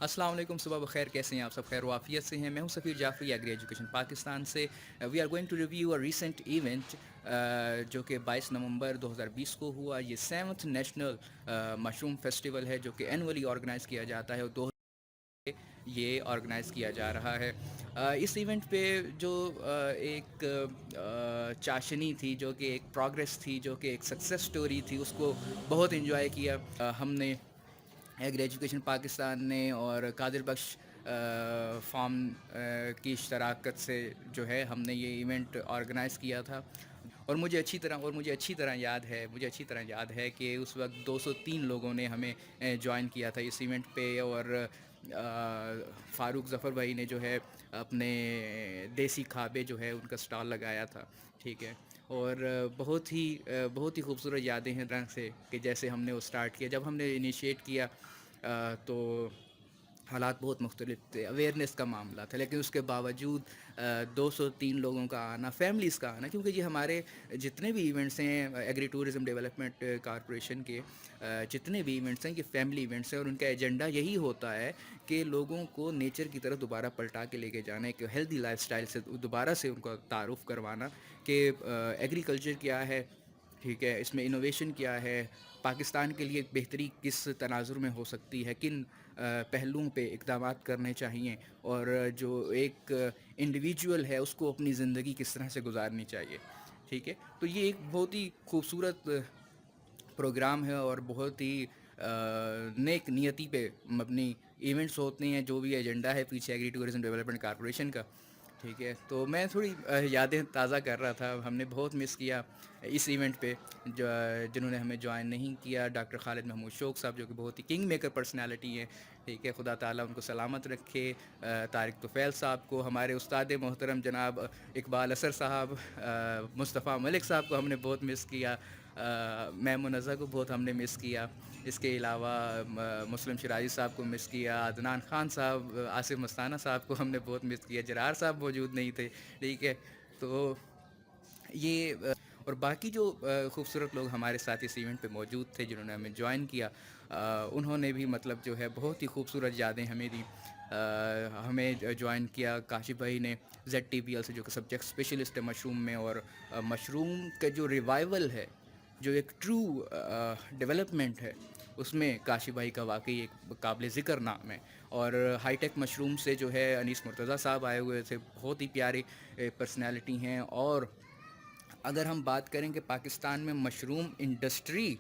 السلام علیکم، صبح بخیر، کیسے ہیں آپ سب؟ خیر و عافیت سے ہیں؟ میں ہوں سفیر جعفری، ایگری ایجوکیشن پاکستان سے۔ We are going to review a recent event جو کہ 22 نومبر 2020 کو ہوا۔ یہ 7th نیشنل مشروم فیسٹیول ہے جو کہ اینولی آرگنائز کیا جاتا ہے، اور یہ آرگنائز کیا جا رہا ہے۔ اس ایونٹ پہ جو ایک چاشنی تھی، جو کہ ایک پروگریس تھی، جو کہ ایک سکسیس سٹوری تھی، اس کو بہت انجوائے کیا ہم نے ایگری ایجوکیشن پاکستان نے، اور قادر بخش فارم کی اشتراکت سے جو ہے ہم نے یہ ایونٹ آرگنائز کیا تھا۔ اور مجھے اچھی طرح یاد ہے کہ اس وقت 203 لوگوں نے ہمیں جوائن کیا تھا اس ایونٹ پہ، اور فاروق ظفر بھائی نے جو ہے اپنے دیسی کھابے جو ہے ان کا سٹال لگایا تھا، ٹھیک ہے۔ اور بہت ہی خوبصورت یادیں ہیں رنگ سے کہ جیسے ہم نے وہ سٹارٹ کیا، جب ہم نے انیشیٹ کیا تو حالات بہت مختلف تھے، اویئرنیس کا معاملہ تھا، لیکن اس کے باوجود 203 لوگوں کا آنا، فیملیز کا آنا، کیونکہ یہ ہمارے جتنے بھی ایونٹس ہیں ایگری ٹورزم ڈیولپمنٹ کارپوریشن کے، جتنے بھی ایونٹس ہیں یہ فیملی ایونٹس ہیں، اور ان کا ایجنڈا یہی ہوتا ہے کہ لوگوں کو نیچر کی طرف دوبارہ پلٹا کے لے کے جانا، ایک ہیلدی لائف سٹائل سے دوبارہ سے ان کو تعارف کروانا کہ ایگریکلچر کیا ہے، ٹھیک ہے، اس میں انوویشن کیا ہے، پاکستان کے لیے ایک بہتری کس تناظر میں ہو سکتی ہے، کن پہلوؤں پہ اقدامات کرنے چاہئیں، اور جو ایک انڈیویجول ہے اس کو اپنی زندگی کس طرح سے گزارنی چاہیے، ٹھیک ہے۔ تو یہ ایک بہت ہی خوبصورت پروگرام ہے، اور بہت ہی نیک نیتی پہ مبنی ایونٹس ہوتے ہیں، جو بھی ایجنڈا ہے پیچھے ایگری ٹورزم ڈیولپمنٹ کارپوریشن کا، ٹھیک ہے۔ تو میں تھوڑی یادیں تازہ کر رہا تھا، ہم نے بہت مس کیا اس ایونٹ پہ جنہوں نے ہمیں جوائن نہیں کیا۔ ڈاکٹر خالد محمود شوق صاحب جو کہ بہت ہی کنگ میکر پرسنالٹی ہیں، ٹھیک ہے، خدا تعالیٰ ان کو سلامت رکھے۔ طارق طفیل صاحب کو، ہمارے استاد محترم جناب اقبال اثر صاحب، مصطفیٰ ملک صاحب کو ہم نے بہت مس کیا، میم منزہ کو بہت ہم نے مس کیا۔ اس کے علاوہ مسلم شرازی صاحب کو مس کیا، عدنان خان صاحب، آصف مستانہ صاحب کو ہم نے بہت مس کیا، جرار صاحب موجود نہیں تھے، ٹھیک ہے۔ تو یہ اور باقی جو خوبصورت لوگ ہمارے ساتھ اس ایونٹ پہ موجود تھے جنہوں نے ہمیں جوائن کیا، انہوں نے بھی مطلب جو ہے بہت ہی خوبصورت یادیں ہمیں دیں۔ ہمیں جوائن کیا کاشف بھائی نے ZTPL سے، جو کہ سبجیکٹ اسپیشلسٹ ہے مشروم میں، اور مشروم کا جو ریوائول ہے، جو ایک ٹرو ڈیولپمنٹ ہے، اس میں کاشف بھائی کا واقعی ایک قابل ذکر نام ہے۔ اور ہائی ٹیک مشروم سے جو ہے انیس مرتضیٰ صاحب آئے ہوئے تھے، بہت ہی پیارے پرسنالٹی ہیں۔ اور اگر ہم بات کریں کہ پاکستان میں مشروم انڈسٹری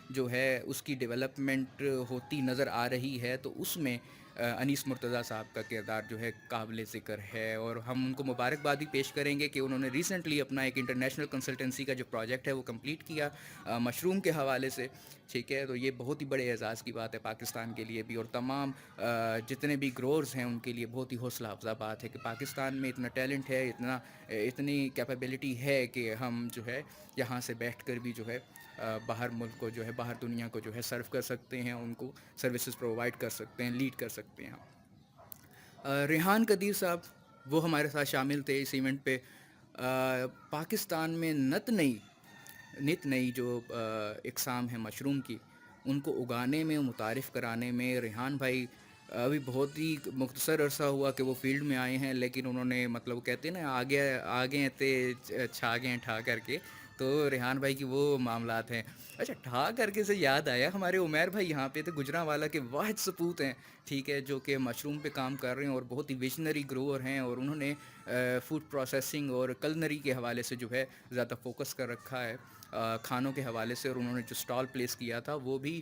جو ہے اس کی ڈیولپمنٹ ہوتی نظر آ رہی ہے، تو اس میں انیس مرتضیٰ صاحب کا کردار جو ہے قابل ذکر ہے، اور ہم ان کو مبارکباد بھی پیش کریں گے کہ انہوں نے ریسنٹلی اپنا ایک انٹرنیشنل کنسلٹنسی کا جو پروجیکٹ ہے وہ کمپلیٹ کیا مشروم کے حوالے سے، ٹھیک ہے۔ تو یہ بہت ہی بڑے اعزاز کی بات ہے پاکستان کے لیے بھی، اور تمام جتنے بھی گروورز ہیں ان کے لیے بہت ہی حوصلہ افزا بات ہے کہ پاکستان میں اتنا ٹیلنٹ ہے، اتنی کیپیبلٹی ہے کہ ہم جو ہے یہاں سے بیٹھ کر بھی جو ہے باہر ملک کو جو ہے، باہر دنیا کو جو ہے سرو کر سکتے ہیں، ان کو سروسز پرووائڈ کر سکتے ہیں، لیڈ کر سکتے ہیں۔ ریحان قدیر صاحب وہ ہمارے ساتھ شامل تھے اس ایونٹ پہ۔ پاکستان میں نت نئی جو اقسام ہیں مشروم کی، ان کو اگانے میں، متعارف کرانے میں ریحان بھائی ابھی بہت ہی مختصر عرصہ ہوا کہ وہ فیلڈ میں آئے ہیں، لیکن انہوں نے مطلب کہتے ہیں نا آگے تے چھا گئے ٹھا کر کے، تو ریحان بھائی کی وہ معاملات ہیں۔ اچھا، ٹھا کر کے سے یاد آیا، ہمارے عمیر بھائی یہاں پہ تھے، گجرانوالہ کے واحد سپوت ہیں، ٹھیک ہے، جو کہ مشروم پہ کام کر رہے ہیں، اور بہت ہی ویژنری گروور ہیں، اور انہوں نے فوڈ پروسیسنگ اور کلنری کے حوالے سے جو ہے زیادہ فوکس کر رکھا ہے، کھانوں کے حوالے سے، اور انہوں نے جو سٹال پلیس کیا تھا وہ بھی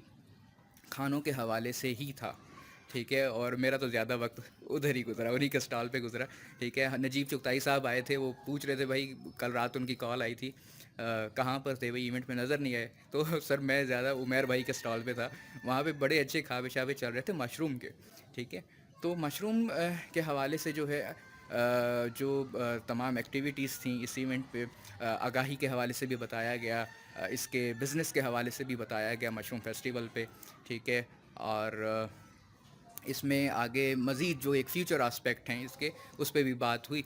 کھانوں کے حوالے سے ہی تھا، ٹھیک ہے۔ اور میرا تو زیادہ وقت ادھر ہی گزرا، انہی کے سٹال پہ گزرا، ٹھیک ہے۔ نجیب چغتائی صاحب آئے تھے، وہ پوچھ رہے تھے بھائی کل رات ان کی کال آئی تھی، کہاں پر تھے بھائی، ایونٹ میں نظر نہیں آئے، تو سر میں زیادہ عمیر بھائی کے سٹال پہ تھا، وہاں پہ بڑے اچھے کھابے شابے چل رہے تھے مشروم کے، ٹھیک ہے۔ تو مشروم کے حوالے سے جو ہے جو تمام ایکٹیویٹیز تھیں اس ایونٹ پہ، آگاہی کے حوالے سے بھی بتایا گیا، اس کے بزنس کے حوالے سے بھی بتایا گیا مشروم فیسٹیول پہ، ٹھیک ہے۔ اور اس میں آگے مزید جو ایک فیوچر آسپیکٹ ہیں اس کے، اس پہ بھی بات ہوئی۔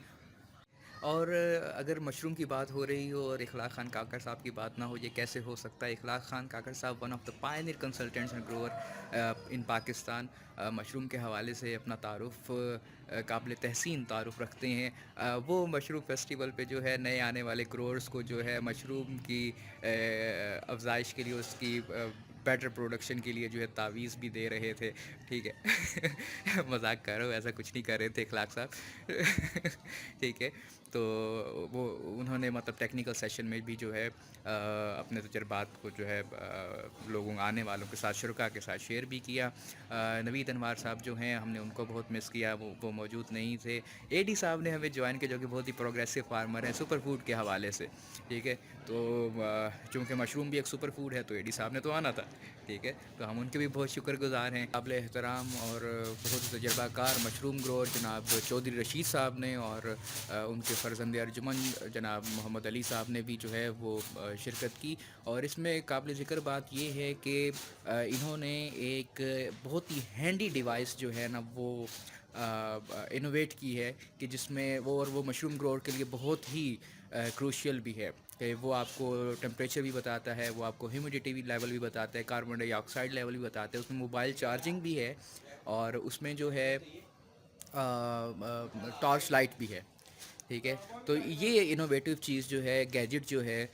اور اگر مشروم کی بات ہو رہی ہو اور اخلاق خان کاکڑ صاحب کی بات نہ ہو، یہ کیسے ہو سکتا ہے؟ اخلاق Khan Kakar sahib one of the pioneer consultants and grower in Pakistan, mushroom کے حوالے سے اپنا تعارف قابل تحسین تعارف رکھتے ہیں۔ وہ مشروم فیسٹیول پہ جو ہے نئے آنے والے گروورس کو جو ہے مشروم کی افزائش کے لیے، اس کی بیٹر پروڈکشن کے لیے جو ہے تعویذ بھی دے رہے تھے، ٹھیک ہے۔ مذاق کر رہا ہوں، ایسا کچھ نہیں کر رہے تھے اخلاق صاحب، ٹھیک ہے۔ تو وہ انہوں نے مطلب ٹیکنیکل سیشن میں بھی جو ہے اپنے تجربات کو جو ہے لوگوں آنے والوں کے ساتھ، شرکاء کے ساتھ شیئر بھی کیا۔ نوید انوار صاحب جو ہیں، ہم نے ان کو بہت مس کیا، وہ موجود نہیں تھے۔ اے ڈی صاحب نے ہمیں جوائن کیا، جو کہ بہت ہی پروگریسو فارمر ہیں سپر فوڈ کے حوالے سے، ٹھیک ہے۔ تو چونکہ مشروم بھی ایک سپر فوڈ ہے، تو اے ڈی صاحب نے تو آنا تھا، ٹھیک ہے۔ تو ہم ان کے بھی بہت شکر گزار ہیں۔ قابل احترام اور بہت تجربہ کار مشروم گروور جناب چودھری رشید صاحب نے، اور ان کے فرزند ارجمن جناب محمد علی صاحب نے بھی جو ہے وہ شرکت کی۔ اور اس میں قابل ذکر بات یہ ہے کہ انہوں نے ایک بہت ہی ہینڈی ڈیوائس جو ہے نا وہ انوویٹ کی ہے، کہ جس میں وہ مشروم گروور کے لیے بہت ہی کروشیل بھی ہے، کہ وہ آپ کو ٹمپریچر بھی بتاتا ہے، وہ آپ کو ہیومیڈیٹی لیول بھی بتاتا ہے، کاربن ڈائی آکسائڈ لیول بھی بتاتا ہے، اس میں موبائل چارجنگ بھی ہے، اور اس میں جو ہے ٹارچ لائٹ بھی ہے، ٹھیک ہے۔ تو یہ انوویٹو چیز جو ہے، گیجٹ جو ہے،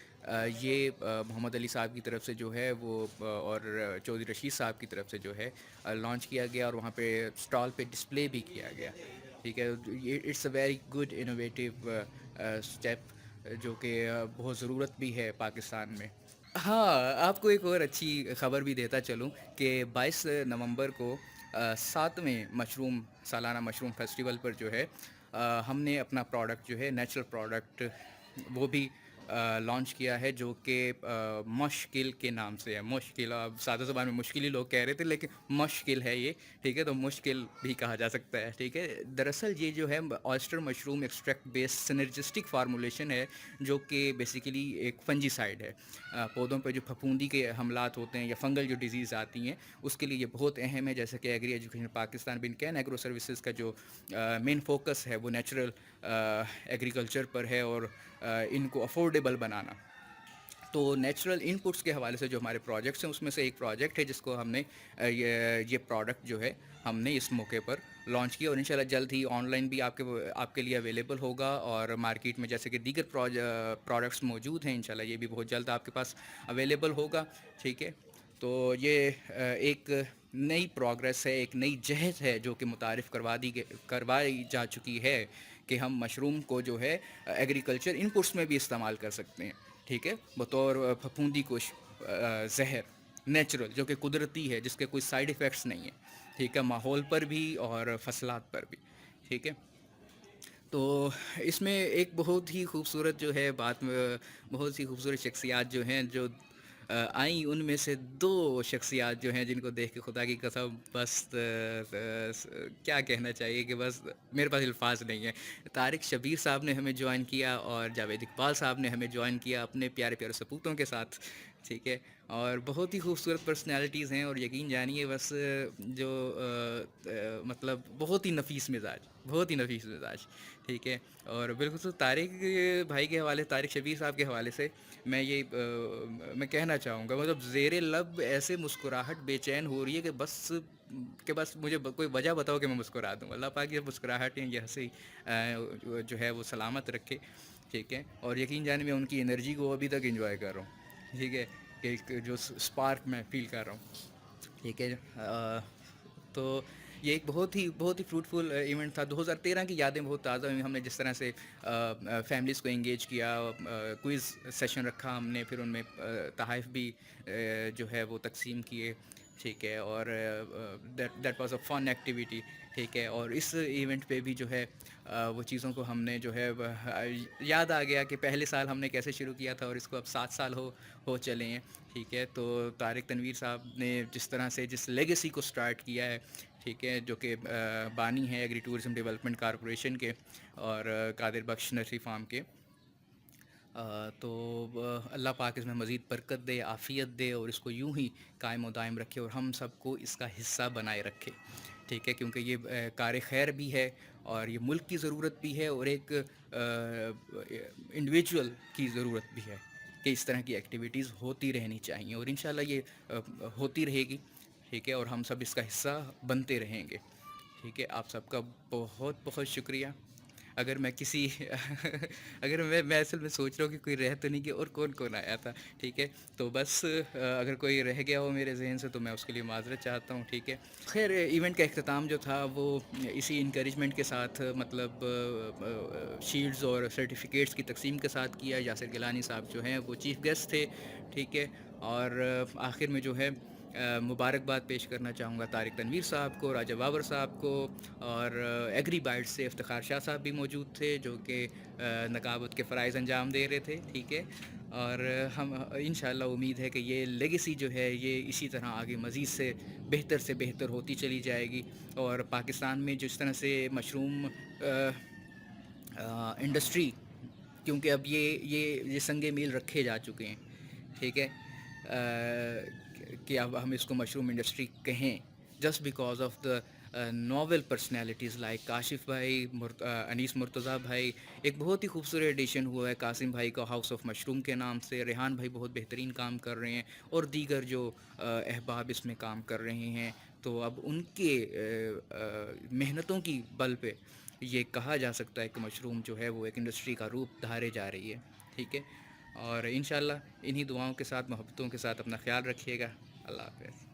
یہ محمد علی صاحب کی طرف سے جو ہے وہ اور چودھری رشید صاحب کی طرف سے جو ہے لانچ کیا گیا، اور وہاں پہ اسٹال پہ ڈسپلے بھی کیا گیا، ٹھیک ہے۔ It's a very good innovative step, جو کہ بہت ضرورت بھی ہے پاکستان میں۔ ہاں، آپ کو ایک اور اچھی خبر بھی دیتا چلوں کہ 22 نومبر کو 7ویں سالانہ مشروم فیسٹیول پر جو ہے ہم نے اپنا پروڈکٹ جو ہے نیچرل پروڈکٹ وہ بھی لانچ کیا ہے، جو کہ مشکل کے نام سے ہے۔ مشکل، اب سادہ زبان میں مشکل ہی لوگ کہہ رہے تھے، لیکن مشکل ہے یہ، ٹھیک ہے۔ تو مشکل بھی کہا جا سکتا ہے، ٹھیک ہے۔ دراصل یہ جو ہے آئسٹر مشروم ایکسٹریکٹ بیس سنرجسٹک فارمولیشن ہے، جو کہ بیسیکلی ایک فنجی سائڈ ہے۔ پودوں پہ جو پھپھوندی کے حملات ہوتے ہیں یا فنگل جو ڈیزیز آتی ہیں، اس کے لیے یہ بہت اہم ہے۔ جیسے کہ ایگری ایجوکیشن پاکستان بنکین ایگرو سروسز کا جو مین فوکس ہے وہ نیچرل ایگریکلچر پر ہے، اور ان کو افورڈیبل بنانا۔ تو نیچرل ان پٹس کے حوالے سے جو ہمارے پروجیکٹس ہیں، اس میں سے ایک پروجیکٹ ہے جس کو ہم نے یہ پروڈکٹ جو ہے ہم نے اس موقع پر لانچ کیا، اور انشاءاللہ جلد ہی آن لائن بھی آپ کے لیے اویلیبل ہوگا، اور مارکیٹ میں جیسے کہ دیگر پروڈکٹس موجود ہیں، انشاءاللہ یہ بھی بہت جلد آپ کے پاس اویلیبل ہوگا، ٹھیک ہے۔ تو یہ ایک نئی پروگریس ہے، ایک نئی جہد ہے جو کہ متعارف کروائی جا چکی ہے، کہ ہم مشروم کو جو ہے ایگریکلچر ان پٹس میں بھی استعمال کر سکتے ہیں، ٹھیک ہے، بطور پھپھوندی کش زہر، نیچرل، جو کہ قدرتی ہے، جس کے کوئی سائیڈ ایفیکٹس نہیں ہیں، ٹھیک ہے، ماحول پر بھی اور فصلات پر بھی، ٹھیک ہے۔ تو اس میں ایک بہت ہی خوبصورت جو ہے بات، بہت سی خوبصورت شخصیات جو ہیں جو آئیں، ان میں سے 2 شخصیات جو ہیں جن کو دیکھ کے خدا کی قسم بس کیا کہنا چاہیے، کہ بس میرے پاس الفاظ نہیں ہیں۔ طارق شبیر صاحب نے ہمیں جوائن کیا، اور جاوید اقبال صاحب نے ہمیں جوائن کیا اپنے پیارے پیارے سپوتوں کے ساتھ، ٹھیک ہے۔ اور بہت ہی خوبصورت پرسنالٹیز ہیں، اور یقین جانیے بس جو مطلب بہت ہی نفیس مزاج، بہت ہی نفیس مزاج، ٹھیک ہے۔ اور بالخصوص طارق بھائی کے حوالے، طارق شبیر صاحب کے حوالے سے میں کہنا چاہوں گا، مطلب زیر لب ایسے مسکراہٹ بے چین ہو رہی ہے کہ بس مجھے کوئی وجہ بتاؤ کہ میں مسکرا دوں۔ اللہ پاک یہ مسکراہٹیں، یہ ہنسی جو ہے وہ سلامت رکھے، ٹھیک ہے۔ اور یقین جانے میں ان کی انرجی کو ابھی تک انجوائے کر رہا ہوں، ٹھیک ہے، کہ جو اسپارک میں فیل کر رہا ہوں، ٹھیک ہے۔ تو یہ ایک بہت ہی فروٹفل ایونٹ تھا۔ 2013 کی یادیں بہت تازہ ہوئی ہم نے، جس طرح سے فیملیز کو انگیج کیا، کوئز سیشن رکھا ہم نے، پھر ان میں تحائف بھی جو ہے وہ تقسیم کیے، ٹھیک ہے۔ اور that was a fun activity, ٹھیک ہے۔ اور اس ایونٹ پہ بھی جو ہے وہ چیزوں کو ہم نے جو ہے یاد آ گیا کہ پہلے سال ہم نے کیسے شروع کیا تھا، اور اس کو اب 7 سال ہو چلے ہیں، ٹھیک ہے۔ تو طارق تنویر صاحب نے جس طرح سے جس لیگیسی کو سٹارٹ کیا ہے، ٹھیک ہے، جو کہ بانی ہیں ایگری ٹورزم ڈیولپمنٹ کارپوریشن کے اور قادر بخش نرسری فارم کے، تو اللہ پاک اس میں مزید برکت دے، عافیت دے، اور اس کو یوں ہی قائم و دائم رکھے، اور ہم سب کو اس کا حصہ بنائے رکھے، ٹھیک ہے، کیونکہ یہ کار خیر بھی ہے اور یہ ملک کی ضرورت بھی ہے اور ایک انڈیویجول کی ضرورت بھی ہے کہ اس طرح کی ایکٹیویٹیز ہوتی رہنی چاہیے، اور انشاءاللہ یہ ہوتی رہے گی، ٹھیک ہے، اور ہم سب اس کا حصہ بنتے رہیں گے، ٹھیک ہے۔ آپ سب کا بہت بہت شکریہ۔ اگر میں کسی اگر میں اصل میں سوچ رہا ہوں کہ کوئی رہ تو نہیں گیا اور کون کون آیا تھا، ٹھیک ہے، تو بس اگر کوئی رہ گیا ہو میرے ذہن سے تو میں اس کے لیے معذرت چاہتا ہوں، ٹھیک ہے۔ خیر ایونٹ کا اختتام جو تھا وہ اسی انکریجمنٹ کے ساتھ، مطلب شیلڈز اور سرٹیفکیٹس کی تقسیم کے ساتھ کیا۔ یاسر گیلانی صاحب جو ہیں وہ چیف گیسٹ تھے، ٹھیک ہے، اور آخر میں جو ہے مبارکباد پیش کرنا چاہوں گا طارق تنویر صاحب کو، راجہ بابر صاحب کو، اور ایگری بائٹ سے افتخار شاہ صاحب بھی موجود تھے جو کہ نقابت کے فرائض انجام دے رہے تھے، ٹھیک ہے، اور ہم انشاءاللہ امید ہے کہ یہ لیگیسی جو ہے یہ اسی طرح آگے مزید سے بہتر ہوتی چلی جائے گی، اور پاکستان میں جس طرح سے مشروم انڈسٹری، کیونکہ اب یہ سنگ میل رکھے جا چکے ہیں، ٹھیک ہے، کہ اب ہم اس کو مشروم انڈسٹری کہیں، just because of the novel personalities like Kashif بھائی، انیس مرتضیٰ بھائی، ایک بہت ہی خوبصورت ایڈیشن ہوا ہے قاسم بھائی کا ہاؤس آف مشروم کے نام سے، ریحان بھائی بہت بہترین کام کر رہے ہیں، اور دیگر جو احباب اس میں کام کر رہے ہیں، تو اب ان کے محنتوں کی بل پہ یہ کہا جا سکتا ہے کہ مشروم جو ہے وہ ایک انڈسٹری کا روپ دھارے جا رہی ہے، ٹھیک ہے، اور انشاءاللہ انہی دعاؤں کے ساتھ، محبتوں کے ساتھ اپنا خیال رکھیے گا۔ اللہ حافظ۔